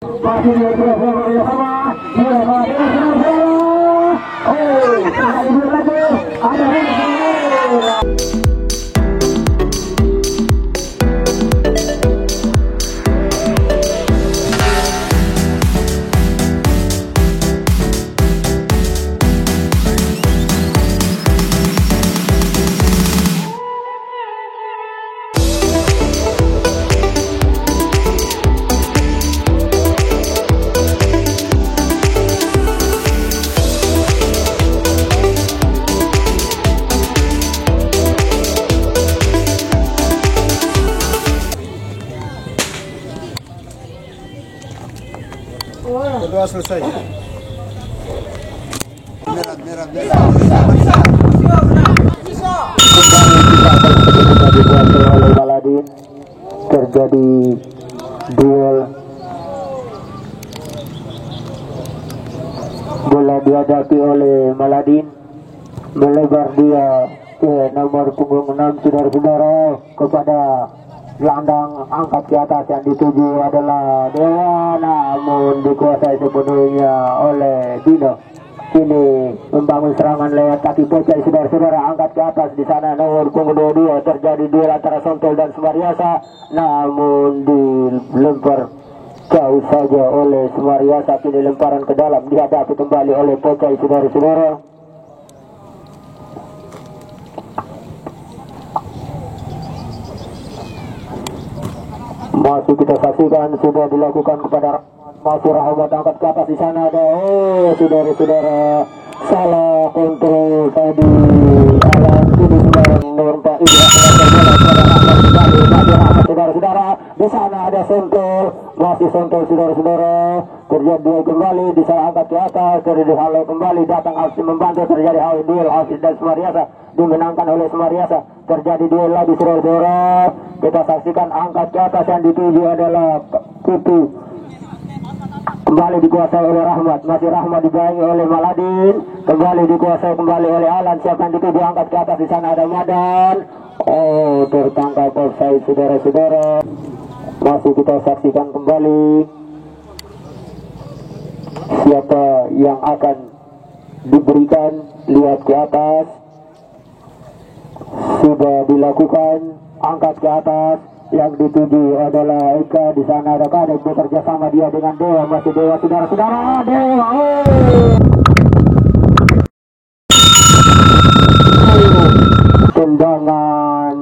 Masih dia sama. Kedua selesai. Oleh Maladin terjadi duel, bola dihadapi oleh Maladin, melebar dia ke nomor punggung 6 saudara-saudara kepada gelandang angkat ke atas yang dituju adalah Dewa, namun dikuasai sepenuhnya oleh Dino. Kini membangun serangan lewat kaki Pocai, saudara-saudara, angkat ke atas. Di sana nomor punggung 22 terjadi duel antara Sontol dan Sumariasa, namun dilempar jauh saja oleh Sumariasa. Kini lemparan ke dalam dihadapi kembali oleh Pocai, saudara-saudara. Masih kita saksikan sudah dilakukan kepada masih Rahmat, angkat ke atas. Di sana ada saudara-saudara, salah kontrol tadi Alan. Kini sekarang nomor 4 ini saudara-saudara. Di sana ada Sontol, masih Sontol, saudara-saudara, terjadi kembali di sana, angkat ke atas, terjadi halau kembali, datang Alsi membantu, terjadi halau duel Alsi dan Sumariasa, dimenangkan oleh Sumariasa. Terjadi duel lagi, saudara-saudara. Kita saksikan angkat ke atas yang dituju adalah Kutu, kembali dikuasai oleh Rahmat, masih Rahmat dibayangi oleh Maladin, kembali dikuasai kembali oleh Alan. Siapa yang dituju angkat ke atas? Di sana ada Madan. Tertangkap offside, saudara-saudara. Masih kita saksikan kembali siapa yang akan diberikan. Lihat ke atas, sudah dilakukan angkat ke atas. Yang dituju adalah Eka. Di sana ada Kadek bekerja sama dia dengan Dewa, masih Dewa, saudara-saudara. Dewa, tendangan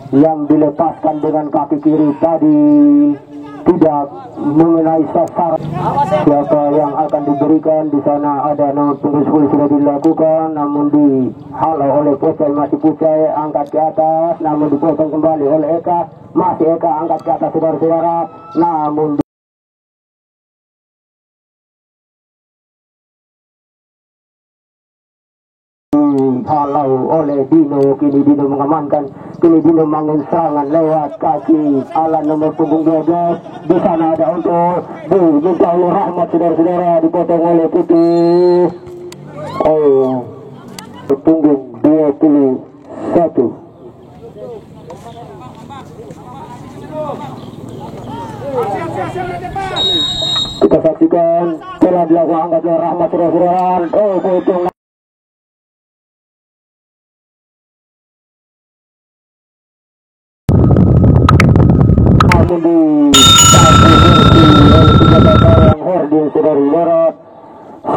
yang dilepaskan dengan kaki kiri tadi tidak mengenai sasaran. Siapa yang akan diberikan? Di sana ada nomor punggung 10 sudah dilakukan, namun dihalau oleh Pocai, masih Pocai angkat ke atas, namun dipotong kembali oleh Eka, masih Eka angkat ke atas, saudara-saudara, namun halau oleh Dino. Kini Dino mengamankan, kini Dino membangun serangan lewat kaki Alan nomor punggung 12. Di sana ada untuk diminta oleh Rahmat, saudara-saudara, dipotong oleh Putih. Punggung 21. Kita saksikan telah dilakukan angkat oleh Rahmat, saudara-saudara. Putih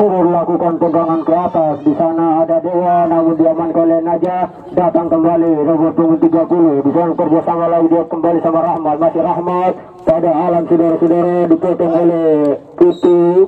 sudah lakukan tendangan ke atas. Di sana ada Dewa, namun diamankan oleh Najah. Datang kembali nomor punggung 30. Di sana kerjasama lagi dia kembali sama Rahmat, masih Rahmat pada Alam, saudara-saudara, dipotong oleh Kutu.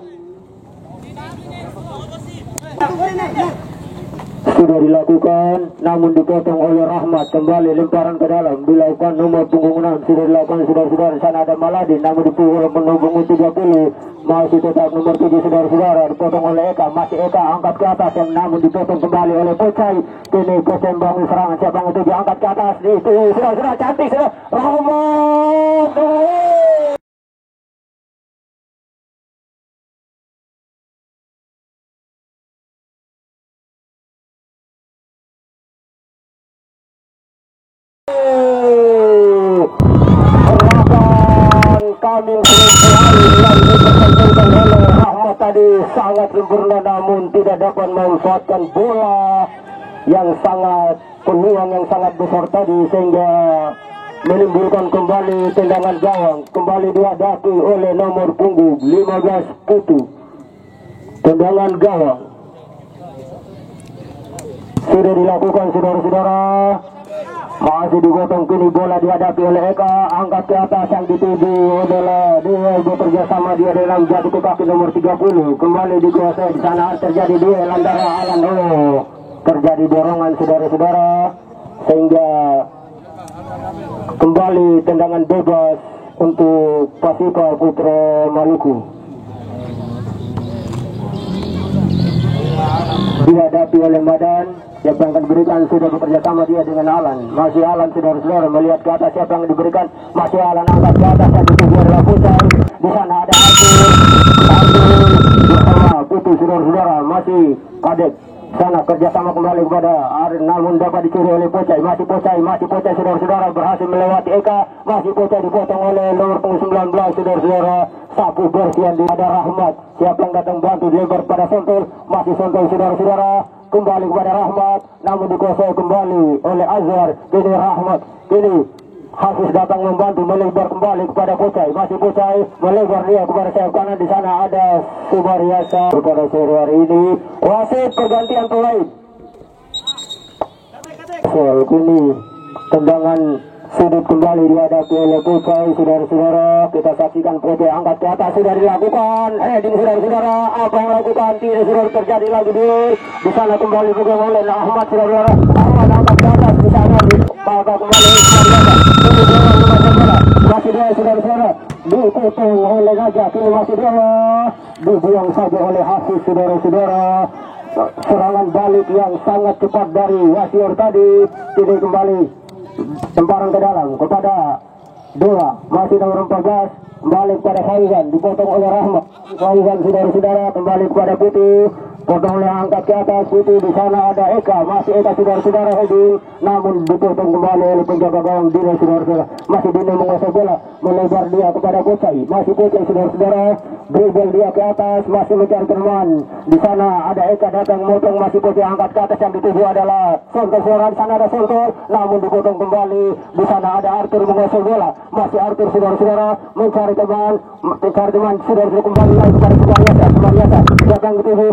Sudah dilakukan, namun dipotong oleh Rahmat. Kembali lemparan ke dalam dilakukan nomor punggung 6. Sudah dilakukan, saudara-saudara. Di sana ada Maladin, namun dipukul nomor punggung 30. Masih tetap nomor 7, saudara-saudara, dipotong oleh Eka, masih Eka angkat ke atas, yang namun dipotong kembali oleh Pocai. Kini Pocai membangun serangan. Siapa yang itu diangkat ke atas? Itu saudara-saudara, cantik, saudara. Rahmat. Kami Rahmat tadi sangat sempurna namun tidak dapat memanfaatkan bola yang sangat peluang yang sangat besar tadi sehingga menimbulkan kembali tendangan gawang. Kembali dihadapi oleh nomor punggung 15 Putu. Tendangan gawang sudah dilakukan saudara-saudara. Masih digotong, kini bola dihadapi oleh Eka, angkat ke atas yang dituju adalah dia bekerja sama dia dalam jatuh ke kaki nomor 30. Kembali dikuasai di sana, terjadi duel antara Alan terjadi dorongan saudara-saudara sehingga kembali tendangan bebas untuk Pasipa Putra Maluku. Dihadapi oleh Madan, siapa yang akan diberikan, sudah bekerja sama dia dengan Alan. Masih Alan saudara-saudara, melihat ke atas siapa yang diberikan, masih Alan angkat ke atas yang dituju adalah Putai. Di sana ada Arthur bersama Putu saudara-saudara, masih Kadek. Sana kerjasama kembali kepada Arin, namun dapat dicuri oleh Pocai. Masih Pocai saudara-saudara, berhasil melewati Eka. Masih Pocai dipotong oleh nomor 19 saudara-saudara. Sapu bersihan di ada Rahmat. Siapa yang datang bantu dilebar pada Sontul. Masih Sontul saudara-saudara, kembali kepada Rahmat, namun dikuasai kembali oleh Azhar. Kini Rahmat, kini Hafiz datang membantu melebar kembali kepada Pocai. Masih Pocai melebar dia kepada sayap kanan. Di sana ada Subariasa. Pada sore hari ini wasit pergantian pemain. Soal kini tendangan sudut kembali dihadapi oleh Pocai saudara-saudara. Kita saksikan Pocai angkat ke atas, sudah dilakukan heading saudara-saudara. Apa yang lakukan tidak sudah terjadi lagi di sana kembali pegang oleh Ahmad saudara-saudara. Ahmad angkat ke atas di sana maka kembali masih dia saudara-saudara, dipotong oleh Gajah. Kini masih dia dibuang saja oleh Hafiz saudara-saudara. Serangan balik yang sangat cepat dari Wasior tadi. Kini kembali temparan ke dalam kepada Dewa, masih nomor 14 kembali kepada Faizan, dipotong oleh Rahmat. Faizan saudara-saudara kembali kepada Putih, potong oleh angkat ke atas Putih. Di sana ada Eka, masih Eka saudara-saudara heading, namun dipotong kembali oleh penjaga gawang Dino saudara-saudara. Masih Dino menguasai bola, melebar dia kepada Pocai. Masih Pocai saudara-saudara, dribble dia ke atas, masih mencari teman. Di sana ada Eka datang motong, masih Pocai angkat ke atas yang dituju adalah Sonto saudara. Di sana ada Sonto, namun dipotong kembali. Di sana ada Arthur menguasai bola, masih Arthur saudara-saudara mencari teman saudara-saudara, kembali lagi kepada Subariasa. Siapa yang dituju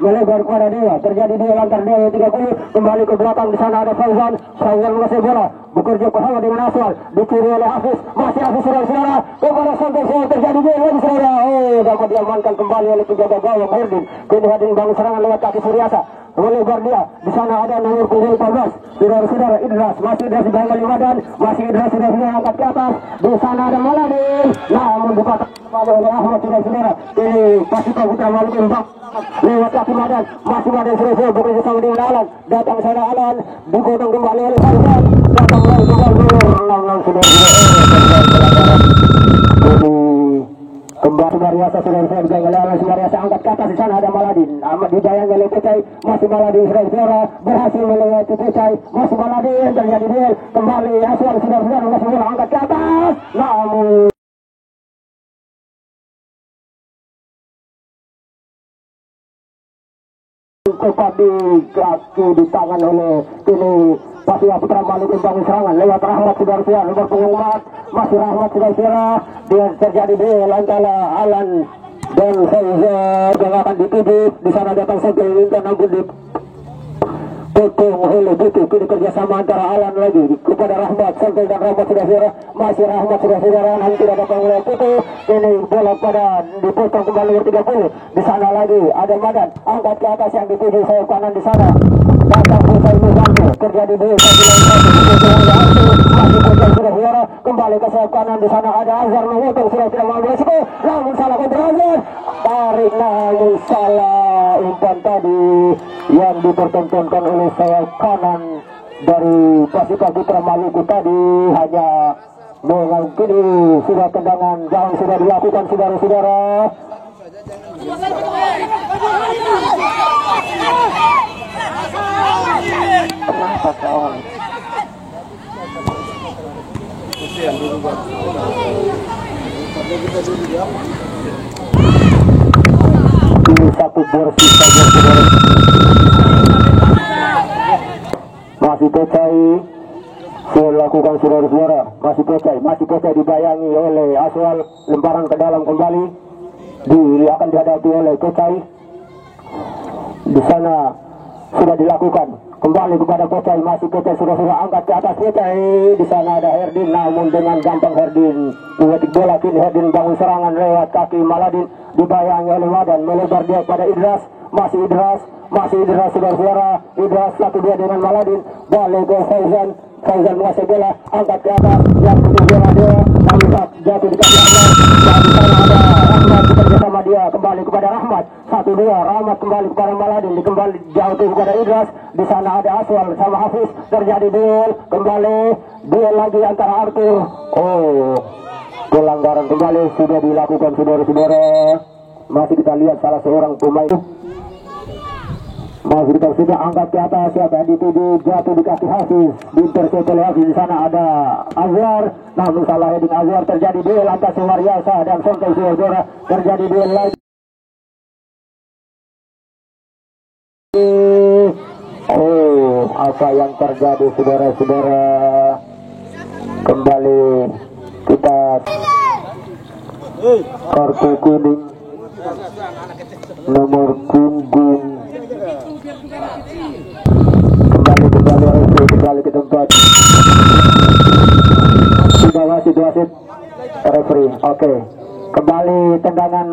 melebar kepada Dewa, terjadi duel antar Dewa 30, kembali ke belakang. Di sana ada Fauzan menguasai bola, bekerja bersama dengan Aswal, dicuri oleh Hafiz, masih Hafiz saudara-saudara kepada Sonto, terjadi duel lagi saudara. Dapat diamankan kembali oleh penjaga gawang Herdin. Kini Herdin bangun serangan lewat kaki Suryasa, melebar dia. Di sana ada nomor 14 saudara-saudara Idras, masih Idras di bawah Madan, masih Idras sudah angkat ke atas. Di sana ada Maladin, namun dipatah oleh Ahmad saudara-saudara. Ini Pasipa Putra Maluku lewat kaki Madan, masih Madan sudah bekerja sama dengan Alan. Datang sana Alan, digotong kembali oleh Faizan, datang lagi kembali kembali Subariasa saudara-saudara, dengan Subariasa angkat ke atas. Di sana ada Maladin, dibayang oleh Pocai, masih Maladin saudara-saudara berhasil melewati Pocai, masih Maladin, terjadi duel kembali Aswal saudara-saudara, masih bola angkat ke atas, namun cepat di kaki di tangan oleh kini Pasipa Putra Maluku bangun serangan lewat Rahmat saudara-saudara, nomor pengumuman masih Rahmat saudara-saudara. Dia terjadi duel antara Alan dan Faizan yang akan dituju. Di sana datang Sentul minta namun potong oleh Butuh. Kini kerjasama antara Alan lagi kepada Rahmat, Sentul dan Rahmat saudara-saudara, masih Rahmat saudara-saudara, nanti tidak dapat oleh Butuh. Kini bola pada dipotong kembali nomor 30. Di sana lagi ada Madan, angkat ke atas yang dituju sayap kanan. Di sana datang Pocai membantu, terjadi duel masih Pocai saudara-saudara, kembali ke sayap kanan. Di sana ada Azhar memotong, sudah tidak mau beresiko, namun salah kontra Azhar, tarik namun salah umpan tadi yang dipertontonkan oleh sayap kanan dari Pasipa Putra Maluku tadi. Hanya mengangkini sudah tendangan gawang sudah dilakukan saudara-saudara. Kenapa kawan? Ini satu bersih saja saudara. Masih Pecai lakukan saudara-saudara, masih Pecai dibayangi oleh Aswal, lemparan ke dalam kembali akan dihadapi oleh Pecai. Di sana sudah dilakukan kembali kepada Pecai, masih Pecai sudah angkat ke atas Pecai. Di sana ada Herdin, namun dengan gampang Herdin mengetik bola. Kini Herdin bangun serangan lewat kaki Maladin, dibayangi oleh Madan, melebar dia pada Idras, masih Idras saudara-saudara. Idras 1-2 dengan Maladin, balik ke Fauzan menguasai bola, angkat ke atas, yang kedua dia, namun jatuh di kaki Allah. Dan di sana ada Rahmat bekerja sama dia, kembali kepada Rahmat, 1-2, Rahmat kembali kepada Maladin, kembali jauh kepada Idras. Di sana ada Aswal sama Hafiz, terjadi duel lagi antara Arthur. Pelanggaran kembali sudah dilakukan saudara-saudara. Masih kita lihat salah seorang pemain. Masih kita sudah angkat ke atas, siapa yang dituju, jatuh di kaki Hafiz, diintercept oleh Hafiz. Di sana ada Azhar, namun salah heading Azhar. Terjadi duel antara Sumaryasa dan Sontel saudara. Terjadi duel lagi. Apa yang terjadi saudara-saudara? Kembali kita kartu kuning nomor punggung. Kembali ke tempat. Sudah wasit referee. Oke. Kembali tendangan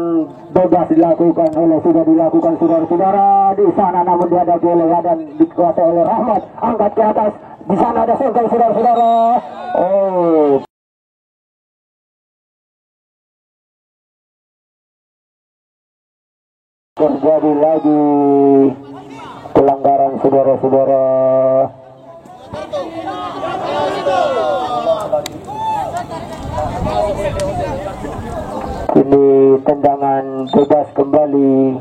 bebas dilakukan saudara-saudara. Di sana namun dihadapi oleh Wadan, dikuasai oleh Rahmat, angkat ke atas. Di sana ada Sontel saudara-saudara. Terjadi lagi pelanggaran saudara-saudara. Ini tendangan bebas kembali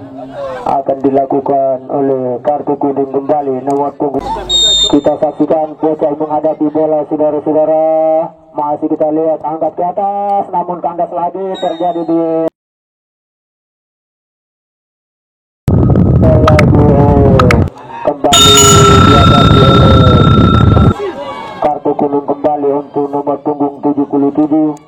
akan dilakukan oleh kartu kuning kembali nomor punggung. Kita saksikan Pecai menghadapi bola saudara-saudara. Masih kita lihat angkat ke atas, namun kandas lagi, terjadi di kembali dihadapi oleh kartu kuning kembali untuk nomor punggung 77.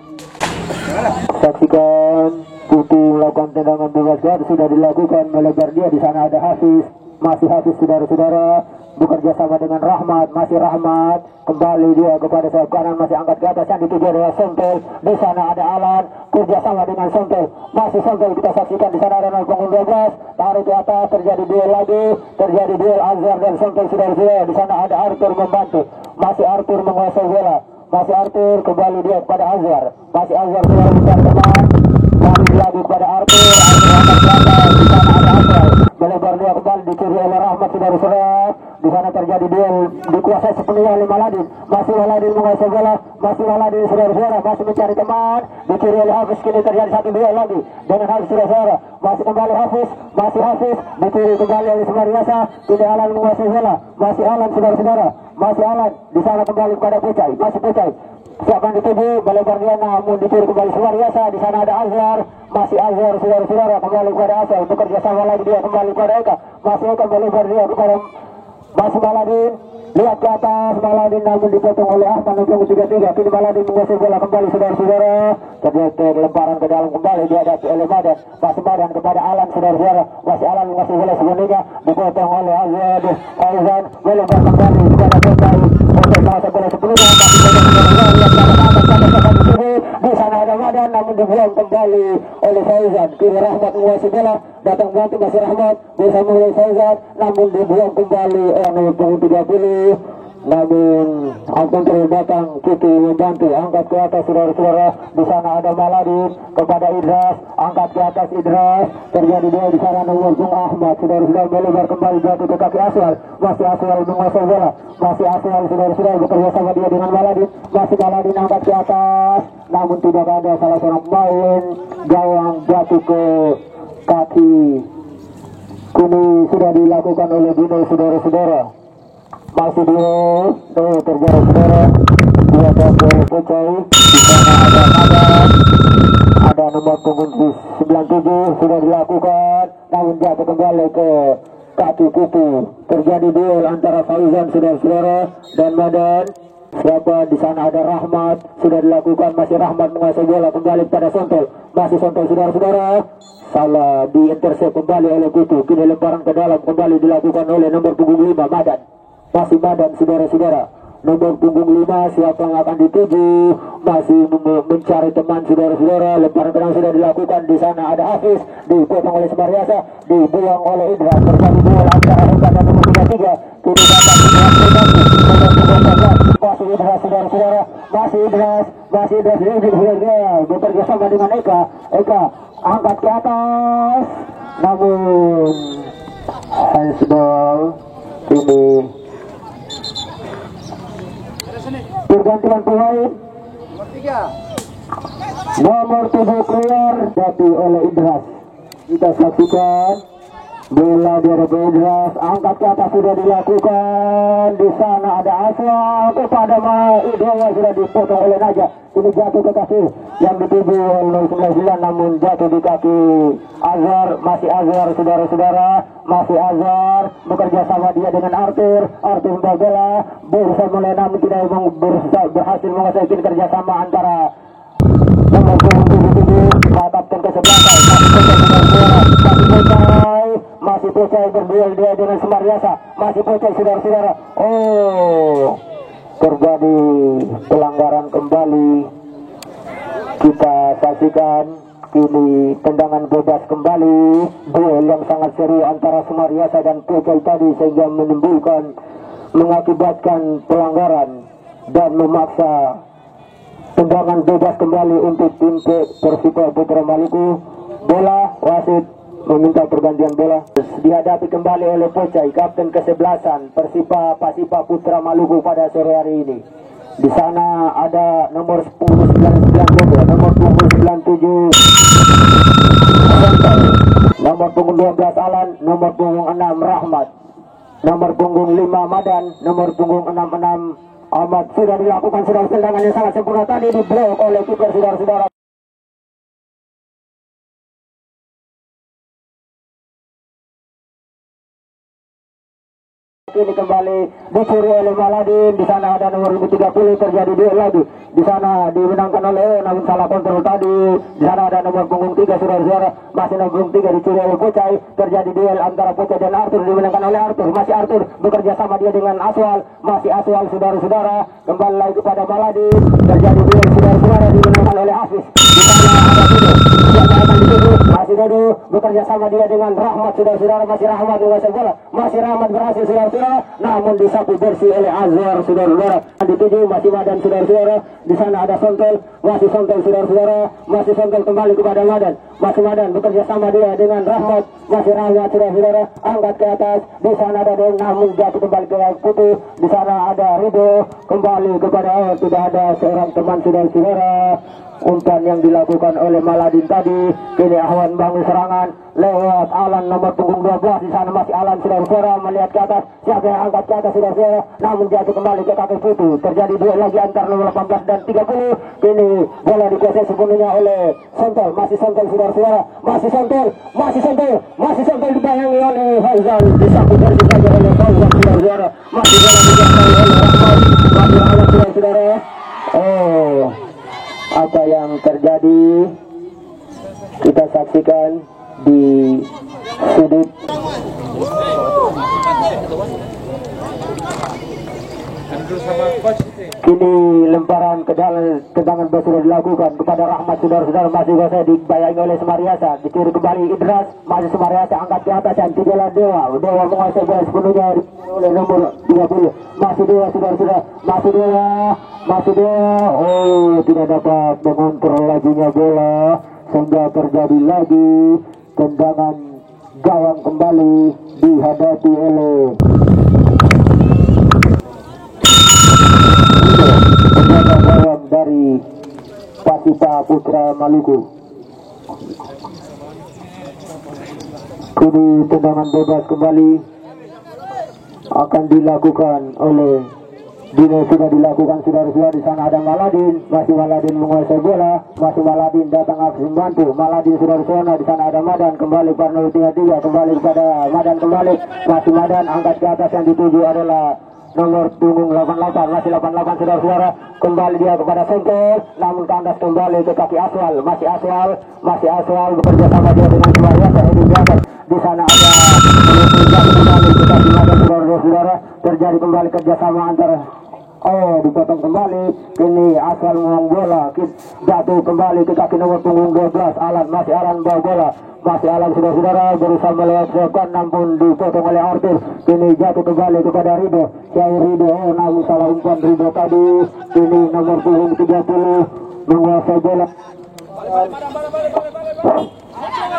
Saksikan Putih melakukan tendangan bebas guard, sudah dilakukan, melebar dia. Di sana ada Hafiz, masih Hafiz saudara-saudara, bekerja sama dengan Rahmat, masih Rahmat, kembali dia kepada sayap kanan, masih angkat ke atas, yang dituju adalah Sontel. Di sana ada Alan, kerja sama dengan Sontel, masih Sontel. Kita saksikan di sana ada nomor punggung 12, taruh ke atas, terjadi duel lagi, terjadi duel Azhar dan Sontel saudara-saudara. Di sana ada Arthur membantu, masih Arthur menguasai bola, masih Arthur, kembali dia kepada Azhar, masih Azhar saudara-saudara teman, kembali lagi kepada Arthur angkat ke atas. Di sana ada Azhar, melebar dia kembali, dicuri oleh Rahmat saudara-saudara. Di sana terjadi duel, dikuasai sepenuhnya oleh Maladin, masih Maladin menguasai bola, masih Maladin saudara-saudara, masih mencari teman, dicuri oleh Hafiz. Kini terjadi satu duel lagi dengan Hafiz saudara-saudara, masih kembali Hafiz, masih Hafiz, dicuri kembali oleh Sumaryasa. Kini Alan menguasai bola, masih Alan saudara-saudara, masih Alan. Di sana kembali kepada Pecai, masih Pecai, siapa yang dituju, melebar dia, namun dicuri kembali Sumaryasa. Di sana ada Azhar, masih Azhar saudara-saudara, kembali kepada Asal, bekerja sama lagi dia, kembali kepada Eka, masih Eka, melebar dia kepada masih Maladin, lihat ke atas Maladin, namun dipotong oleh Ahmad nomor 33. Kini Maladin menguasai bola kembali saudara-saudara, terjadi lemparan ke dalam kembali, dihadapi oleh Madan, masih Madan kepada Alan saudara-saudara, masih Alan menguasai bola sebelumnya, dipotong oleh Azan, melebar kembali kepada Pecai, menguasai bola sebelumnya, masih Pecai saudara-saudara, lihat ke atas di sana ada Madan, namun dibuang kembali oleh Fauzan. Kini Rahmat menguasai bola, datang bantu masih Rahmat, bersama oleh Fauzan, namun dibuang kembali nomor punggung 30. Namun kontrol datang, Kiki membantu, angkat ke atas saudara-saudara. Di sana ada Maladin kepada Idras, angkat ke atas Idras, terjadi duel. Di sana nomor punggung Ahmad saudara-saudara, melebar kembali jatuh ke kaki Aswal, masih Aswal menguasai bola, masih Aswal saudara-saudara, bekerja sama dia dengan Maladin, masih Maladin angkat ke atas, namun tidak ada salah seorang pemain gawang jatuh ke kaki. Kini sudah dilakukan oleh Dino saudara-saudara, masih duel, terjadi saudara, dia jatuh Pecai. Di sana ada Madan, ada kupu. Terjadi duel antara Fauzan saudara-saudara dan Madan. Siapa di sana ada Rahmat, sudah dilakukan, masih Rahmat menguasai bola kembali pada Sontol, masih Sontol saudara-saudara, salah diintersep kembali oleh Kutu. Kini lemparan ke dalam kembali dilakukan oleh nomor punggung 5 Madan, masih Madan saudara-saudara. Nomor punggung 5 siapa yang akan dituju, masih mencari teman saudara-saudara. Lemparan tenang sudah dilakukan, di sana ada Hafiz, dipotong oleh Semariasa, dibuang oleh Indra. Terjadi duel antara Hebat dan nomor 33. Kini datang masih Idras saudara-saudara, masih Idras bekerja sama dengan Eka angkat ke atas, namun handsball. Ini pergantian pemain nomor 7 keluar tapi oleh Idras. Kita saksikan bola dari Idras, angkat ke atas sudah dilakukan. Di sana ada Aswal kepada Dewa, sudah dipotong oleh Naja. Ini jatuh ke kaki yang dituju oleh 99, namun jatuh di kaki Azhar. Masih Azhar saudara-saudara, masih Azhar bekerja sama dia dengan Arthur bola berusaha mulai, namun tidak berhasil menguasai. Kerjasama antara nomor 77 kapten ke-11 masih Pocai berduel dia dengan Semariasa, masih Pocai saudara-saudara. Terjadi pelanggaran kembali. Kita saksikan kini tendangan bebas kembali, duel yang sangat seru antara Semariasa dan Pocai tadi sehingga mengakibatkan pelanggaran dan memaksa tendangan bebas kembali untuk tim Persipura Putra Maluku. Bola wasit meminta pergantian bola, dihadapi kembali oleh Pocai, kapten ke-11 Pasipa Putra Maluku pada sore hari ini. Di sana ada nomor 10 99 nomor 97 Sontol, nomor punggung 12 Alan, nomor punggung 6 Rahmat, nomor punggung 5 Madan, nomor punggung 66 Ahmad. Sudah dilakukan tendangan yang sangat sempurna tadi, diblok oleh kiper saudara-saudara. Ini kembali dicuri oleh Maladin. Di sana ada nomor 30, terjadi duel lagi. Di sana dimenangkan oleh namun salah kontrol tadi. Di sana ada nomor punggung 3 saudara-saudara, masih nomor punggung 3 dicuri oleh Pocai. Terjadi duel antara Pocai dan Arthur, dimenangkan oleh Arthur. Masih Arthur bekerja sama dia dengan Aswal, masih Aswal saudara-saudara. Kembali lagi kepada Maladin. Terjadi duel saudara-saudara, dimenangkan oleh Hafiz. Di sana ada Dodo, siapa akan dituju? Masih Dodo bekerja sama dia dengan Rahmat saudara-saudara, masih Rahmat menguasai bola, masih Rahmat berhasil saudara-saudara, namun disapu bersih oleh Azhar saudara-saudara. Dituju masih Madan saudara-saudara. Di sana ada Sontol, masih Sontol saudara-saudara, masih Sontol kembali kepada Madan, masih Madan bekerja sama dia dengan Rahmat, masih Rahmat saudara-saudara, angkat ke atas. Di sana ada Deng, namun jatuh kembali ke Putih. Di sana ada Rido, kembali kepada tidak ada seorang teman saudara-saudara. Umpan yang dilakukan oleh Maladin tadi. Kini Ahwan bangun serangan lewat Alan nomor punggung 12. Di sana masih Alan saudara-saudara melihat ke atas, siapa yang angkat ke atas saudara-saudara, namun jatuh kembali ke kaki Putu. Terjadi duel lagi antara nomor 18 dan 30. Kini bola dikuasai sepenuhnya oleh Sontol, masih Sontol saudara-saudara, masih Sontol dibayangi oleh Fauzan, disapu bersih saja oleh Fauzan saudara-saudara. Masih bola dikuasai oleh Rahmat, masih Rahmat saudara-saudara. Apa yang terjadi kita saksikan di sudut kini. Lemparan ke dalam, tendangan bebas sudah dilakukan kepada Rahmat saudara-saudara, masih saya dibayangi oleh Semariasa, dicuri kembali Idras, masih Semariasa angkat ke atas dan tidaklah Dewa menguasai bola sepenuhnya oleh nomor 30, masih Dewa saudara-saudara, masih Dewa. Tidak dapat mengontrol lajunya bola sehingga terjadi lagi tendangan gawang kembali dihadapi oleh penjaga gawang dari Pasipa Putra Maluku. Kini tendangan bebas kembali akan dilakukan oleh Dini sudah dilakukan saudara-saudara. Di sana ada Maladin, masih Maladin menguasai bola, masih Maladin datang aksi membantu. Maladin saudara-saudara. Di sana ada Madan, kembali Parno 33, kembali kepada Madan, kembali masih Madan, angkat ke atas. Yang dituju adalah nomor punggung 88, masih 88 saudara-saudara. Kembali dia kepada Sengkel, namun kandas kembali ke kaki Aswal, masih Aswal bekerja sama dia dengan Sumaryasa. Di sana ada kembali ke kaki Madan saudara-saudara. Terjadi kembali kerjasama antara dipotong kembali. Kini Aswal menang bola, jatuh kembali ke kaki nomor punggung 12 Alan, masih Alan bawa bola, masih Alan saudara-saudara berusaha melewatkan, namun dipotong oleh Arthur. Kini jatuh kembali kepada Rido, Rido namun salah umpan Rido tadi. Kini nomor punggung 30 menguasai bola.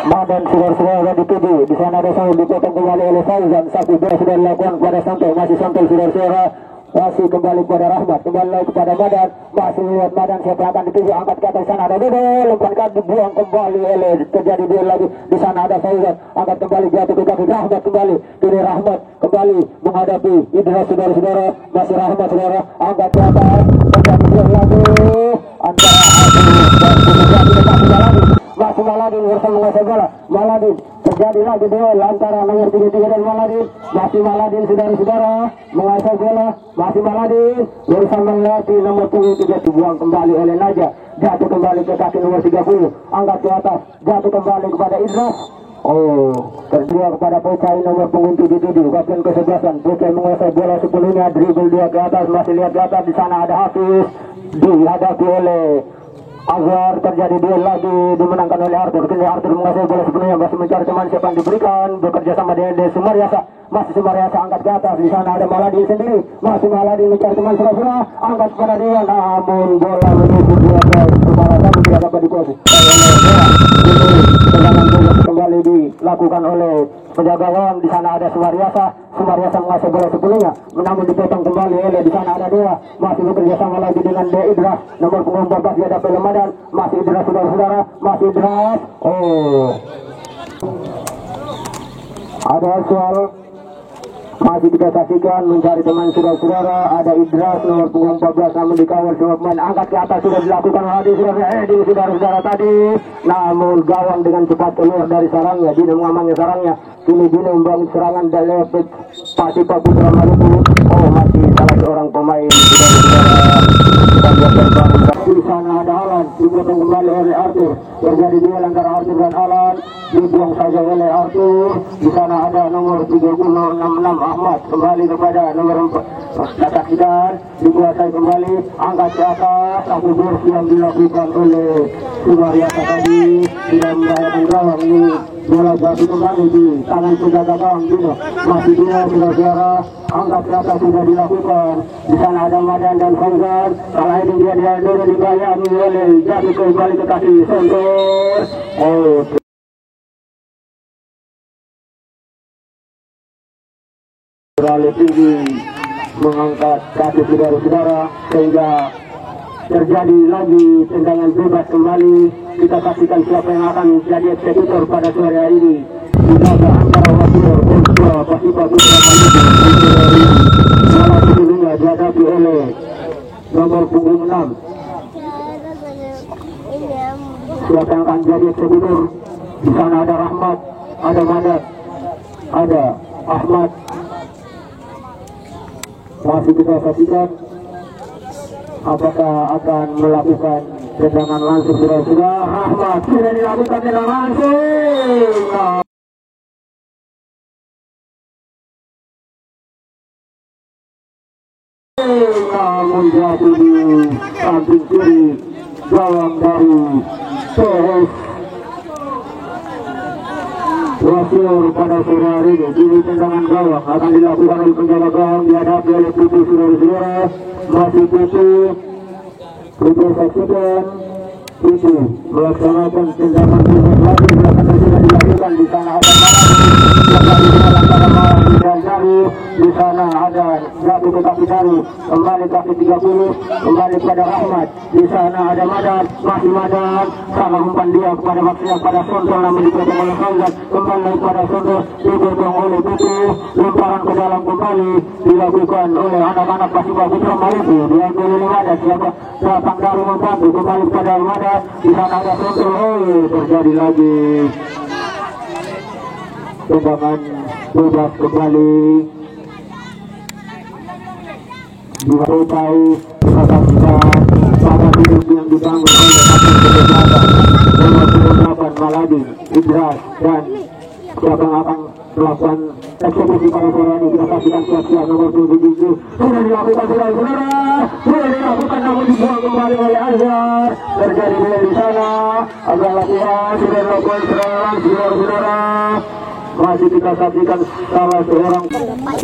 Madan saudara-saudara dituju. Di sana ada Saul, dipotong kembali oleh Fauzan. Satu bola sudah dilakukan kepada Santo, masih Santo saudara-saudara. Masih kembali kepada Rahmat, kembali lagi kepada Madan, masih melihat Madan, siapa akan dituju, angkat ke atas. Sana ada Dodo, lemparkan dibuang kembali oleh, terjadi duel lagi. Di sana ada Fauzan, angkat kembali, jatuh ke kaki Rahmat kembali. Kini Rahmat kembali menghadapi Idras saudara-saudara, masih Rahmat saudara, angkat ke atas, terjadi duel lagi antara masih Maladin bersama menguasai bola. Maladin, terjadi lagi duel antara nomor 33 dan Maladin, masih Maladin saudara-saudara menguasai bola, masih Maladin bersama melatih nomor 33, dibuang kembali oleh Naja, jatuh kembali ke kaki nomor 30, angkat ke atas, jatuh kembali kepada Idras. Terjual kepada Pecai nomor punggung 77, kapten ke-11. Pecai menguasai bola sepenuhnya, dribble dia ke atas, masih lihat ke atas. Di sana ada Hafiz, dihadapi oleh Azhar, terjadi duel lagi, dimenangkan oleh Arthur. Kini Arthur menguasai bola sepenuhnya, masih mencari teman siapa yang diberikan, bekerja sama dengan Sumaryasa, masih Sumaryasa angkat ke atas. Di sana ada Maladin sendiri, masih Maladin mencari teman Surabaya, angkat kepada dia, namun bola menuju dia ke kepala, namun tidak dapat dikuasai. Tendangan bola kembali dilakukan oleh penjaga gawang. Di sana ada Sumaryasa menguasai bola sepenuhnya, namun dipotong kembali oleh, di sana ada Dewa, masih bekerja sama lagi dengan Idras, nomor punggung 14 dihadapi oleh Madan, masih Idras saudara-saudara, masih Idras. Ada Aswal, masih kita saksikan mencari teman saudara-saudara. Ada Idras nomor punggung 14, namun dikawal semua pemain, angkat ke atas, sudah dilakukan oleh saudara-saudara tadi, namun gawang dengan cepat keluar dari sarangnya. Dino mengamannya sarangnya. Kini Dino membangun serangan dari lewat Pasipa Putra Maluku. Masih salah seorang pemain saudara-saudara. Di sana ada Alan, dipotong kembali oleh Arthur. Terjadi duel antara Arthur dan Alan, dibuang saja oleh Arthur. Di sana ada nomor 3066 Ahmad, kembali kepada nomor 4 Saksikan, dikuasai kembali, angkat ke atas. Aku bersih yang dilakukan oleh Sumaryasa tadi, tidak membahayakan gawang. Ini bola jatuh kembali di tangan penjaga gawang Dino, masih Dino saudara-saudara, angkat ke atas sudah dilakukan. Di sana ada Madan dan Fauzan, salah ini dia dulu dibayani oleh, jatuh kembali ke kaki Sentor. Terlalu tinggi mengangkat kaki saudara-saudara, sehingga terjadi lagi tendangan bebas kembali. Kita saksikan siapa yang akan jadi eksekutor pada sore hari ini. Dijaga antara Wasir Ultra Pasipa Putra Maluku. Salah sebelumnya dihadapi oleh nomor punggung 6. Siapa yang akan jadi eksekutor? Di sana ada Rahmat, ada Madat, ada Ahmad. Masih kita saksikan apakah akan melakukan tendangan langsung. Sudah Rahmat sudah dilakukan tendangan langsung, namun jatuh di samping kiri gawang dari PS Wasir pada sore hari ini. Kini tendangan gawang akan dilakukan oleh penjaga gawang, dihadapi oleh Putu saudara-saudara. Masih Putu saksikan, Putu melaksanakan tendangan bebas lagi, akan sudah dilakukan. Di sana ada Malam, kembali antara Malam dan Syarif, di sana ada jatuh ke kaki Dari, kembali kaki 30, kembali pada Rahmat, di sana ada Madan, masih Madan, sama umpan dia kepada maksudnya pada Sonto, namun dipotong oleh Fauzan, kembali pada Sonto, dipotong oleh Putu, lemparan ke dalam kembali dilakukan oleh anak-anak Pasiba Putra Maluku, diambil oleh Madan, siapa datang dari membantu, kembali pada Madan, di sana ada Sonto, terjadi lagi tendangan bebas kembali dilakukan disaksikan pada hidup yang dibangun oleh Hakim Kebebasan nomor 28 Maladi Idras dan siapa yang akan melakukan eksekusi pada sore ini. Kita saksikan siap-siap nomor 77 sudah dilakukan sudah dilakukan namun dibuang kembali oleh Azhar. Terjadi di sana agak latihan sudah dilakukan serangan saudara-saudara. Masih kita saksikan salah seorang,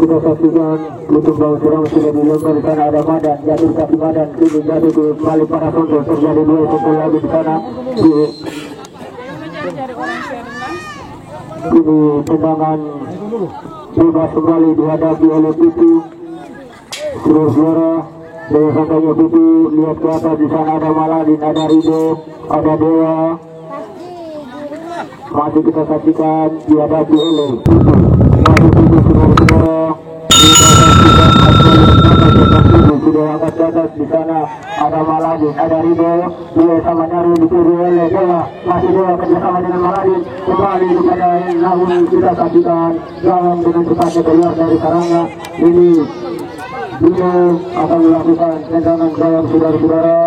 kita saksikan Lutung Bau Serang sudah dilempar di sana ada Madan, jatuh kaki Madan, kini jatuh kembali para Sonto, terjadi 2 Sonto lagi di sana. Kini tendangan bebas kembali dihadapi oleh Pipi. Saudara-saudara, dari sangkanya Pipi lihat ke atas, di sana ada Maladin, ada Rido, ada Dewa. Masih kita saksikan dihadapi oleh masih Pipi saudara-saudara. Kita saksikan sudah angkat ke atas, di sana ada Maladin, ada Rido, dia sama nyari dipilih oleh Dewa, masih Dewa kerjasama dengan Maladin, kembali kepada namun kita saksikan jangan dengan cepatnya keluar dari sarangnya. Ini Dino akan melakukan tendangan gawang saudara-saudara.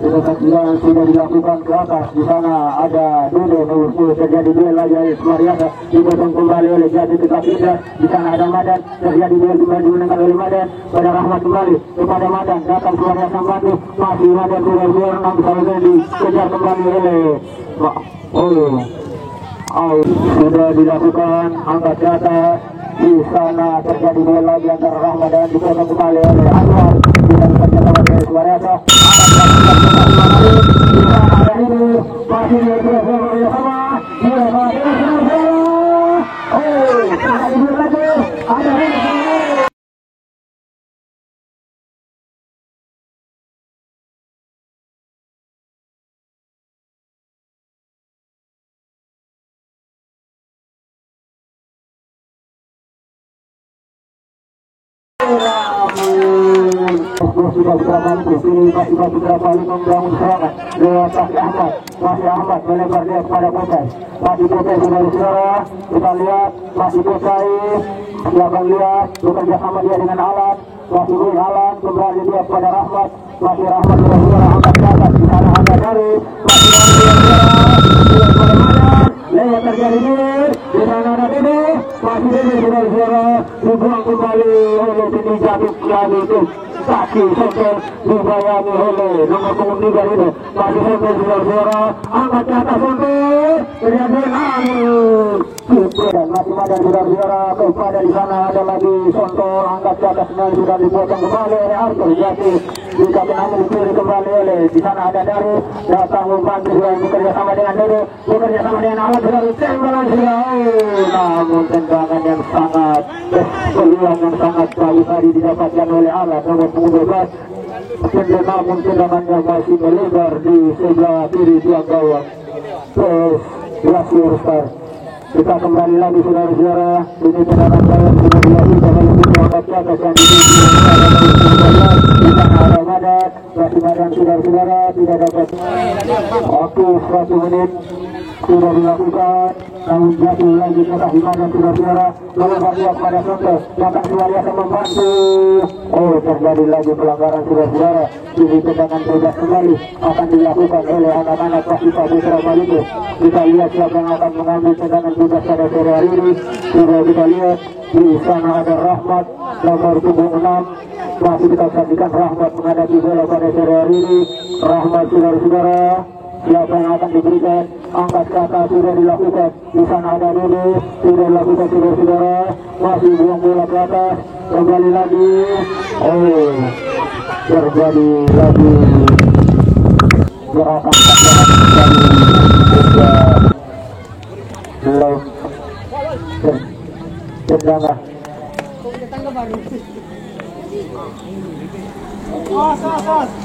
Kita saksikan sudah dilakukan ke atas, di sana ada Dodo, terjadi duel lagi oleh Mariasa, dipotong kembali oleh Jati Tetap Indra, di sana ada Madan, terjadi duel kembali dimenangkan oleh Madan, pada Rahmat kembali kepada Madan, datang Mariasa membantu, masih Madan sudah bisa dikejar kembali oleh sudah dilakukan angkat ke atas, di sana terjadi duel lagi antara Rahmat dan dipotong kembali oleh Anwar, dan kerjasama dengan Mariasa. Sudah berapa kali membangun serangan lewat Masih Ahmad melebar dia kepada Potai. Masih Potai saudara-saudara, kita lihat masih Potai, silakan lihat bekerja sama dia dengan Alan, masih Alan kembali dia kepada Rahmat, masih Rahmat saudara-saudara angkat ke atas, di sana ada Dari, masih dia kepada Madan, lewat terjadi di sana ada Dede, masih Dede saudara-saudara, dibuang kembali oleh Dede jatuh lagi itu. Kaki Sonto dibayani oleh nomor punggung 3 ini, masih Sonto saudara-saudara, angkat ke atas Sonto, terjadi dan masih Madan saudara-saudara, kepada di sana ada lagi Sonto, angkat ke atas dan sudah dipotong kembali oleh Arthur Jati, jika namun dipilih kembali oleh di sana ada Dari, datang membantu sudah bekerja sama dengan Dede, bekerja sama dengan Alat sudah tembakan sudah, namun tendangan yang sangat peluang yang sangat baik tadi didapatkan oleh Alat nomor 12, namun tendangannya masih melebar di sebelah kiri tiang gawang. Terus Glacier Star. Kita kembali lagi saudara-saudara, ini tendangan gawang sudah dilakukan oleh tim angkat ke atas yang di sana ada Madan, masih Madan saudara-saudara tidak dapat waktu 1 menit sudah dilakukan, namun jatuh lagi ke atas di Madan saudara-saudara, melebar dia kepada Sonto, datang Suariasa membantu. Terjadi lagi pelanggaran saudara-saudara. Ini tendangan bebas kembali akan dilakukan oleh anak-anak Pasiba Putra Maluku. Kita lihat siapa yang akan mengambil tendangan bebas pada sore hari ini. Sudah kita lihat di sana ada Rahmat nomor punggung 6. Masih kita saksikan Rahmat menghadapi bola pada sore hari ini. Rahmat saudara-saudara, siapa yang akan diberikan, angkat ke atas sudah dilakukan, di sana ada Dede, sudah dilakukan saudara-saudara, masih buang bola ke atas, kembali lagi, terjadi lagi gerakan tangan dari belum tendangan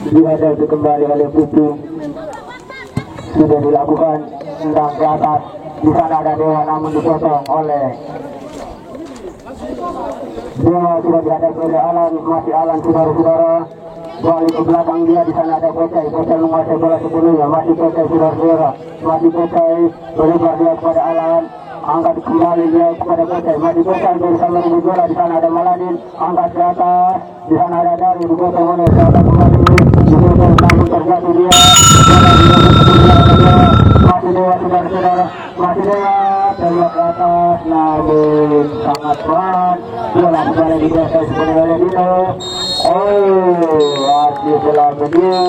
dihadapi kembali oleh Putu. Sudah dilakukan tendang ke atas. Di sana ada Dewa namun dipotong oleh Dewa. Sudah dihadapi oleh Alan, masih Alan saudara-saudara. Balik ke belakang dia, di sana ada Pecai. Pecai menguasai bola sepenuhnya, masih Pecai saudara-saudara. Masih Pecai, melebar dia kepada Alan. Angkat kembali dia kepada Pecai, masih Pecai bersama dengan bola. Di sana ada Maladin, angkat ke atas. Di sana ada Dari, dipotong oleh siapa kembali. Dipotong namun terjatuh dia. Masih Dewa saudara-saudara, masih Dewa tembak ke atas, namun sangat berat. Bola kembali digeser sepenuhnya oleh Dino. Oh, masih bola begini.